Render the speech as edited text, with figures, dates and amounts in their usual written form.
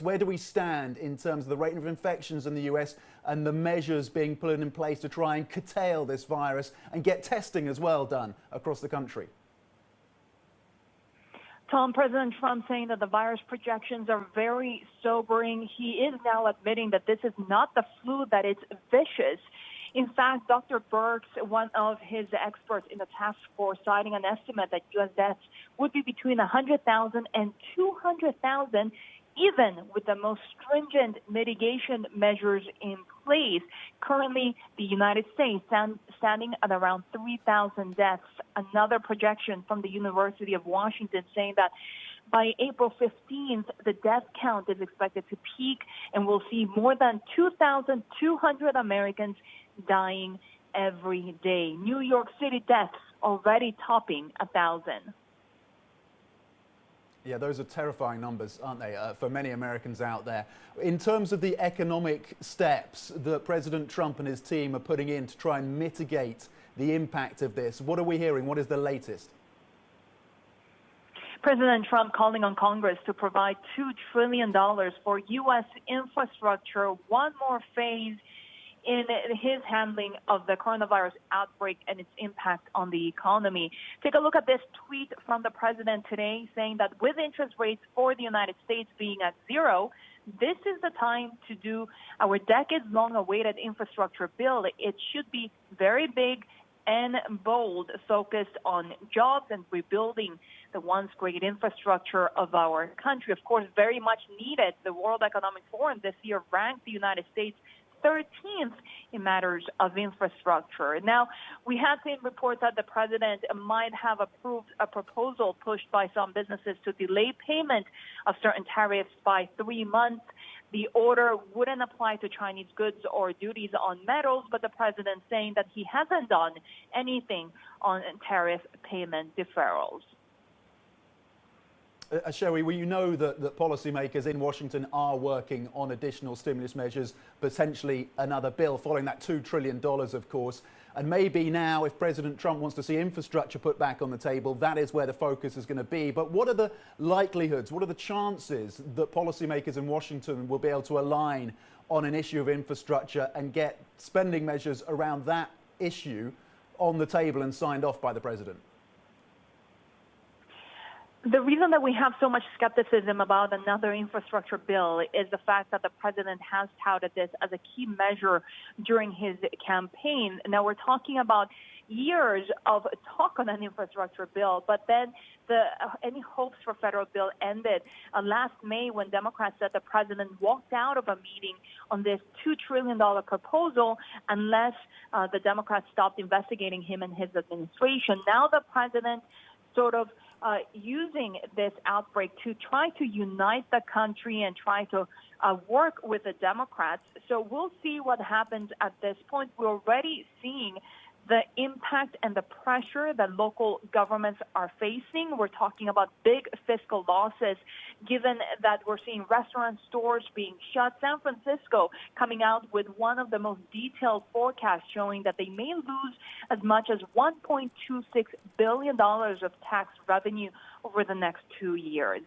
Where do we stand in terms of the rate of infections in the US and the measures being put in place to try and curtail this virus and get testing as well done across the country? Tom, President Trump saying that the virus projections are very sobering. He is now admitting that this is not the flu, that it's vicious. In fact, Dr. Birx, one of his experts in the task force, citing an estimate that U.S. deaths would be between 100,000 and 200,000, even with the most stringent mitigation measures in place. Currently, the United States standing at around 3,000 deaths. Another projection from the University of Washington saying that by April 15th, the death count is expected to peak, and we'll see more than 2,200 Americans dying every day. New York City deaths already topping 1,000. Yeah, those are terrifying numbers, aren't they, for many Americans out there. In terms of the economic steps that President Trump and his team are putting in to try and mitigate the impact of this, what are we hearing? What is the latest? President Trump calling on Congress to provide $2 trillion for U.S. infrastructure, one more phase in his handling of the coronavirus outbreak and its impact on the economy. Take a look at this tweet from the president today saying that with interest rates for the United States being at zero, this is the time to do our decades-long awaited infrastructure bill. It should be very big and bold, focused on jobs and rebuilding the once great infrastructure of our country. Of course, very much needed. The World Economic Forum this year ranked the United States 13th in matters of infrastructure. Now, we have seen reports that the president might have approved a proposal pushed by some businesses to delay payment of certain tariffs by 3 months. The order wouldn't apply to Chinese goods or duties on metals, but the president saying that he hasn't done anything on tariff payment deferrals. Shery, well, you know that policymakers in Washington are working on additional stimulus measures, potentially another bill following that $2 trillion, of course. And maybe now, if President Trump wants to see infrastructure put back on the table, that is where the focus is going to be. But what are the likelihoods, what are the chances that policymakers in Washington will be able to align on an issue of infrastructure and get spending measures around that issue on the table and signed off by the president? The reason that we have so much skepticism about another infrastructure bill is the fact that the president has touted this as a key measure during his campaign. Now, we're talking about years of talk on an infrastructure bill, but then any hopes for federal bill ended last May when Democrats said the president walked out of a meeting on this $2 trillion proposal unless the Democrats stopped investigating him and his administration. Now the president sort of using this outbreak to try to unite the country and try to work with the Democrats. So we'll see what happens at this point. We're already seeing the impact and the pressure that local governments are facing. We're talking about big fiscal losses, given that we're seeing restaurants, stores being shut. San Francisco coming out with one of the most detailed forecasts showing that they may lose as much as $1.26 billion of tax revenue over the next 2 years.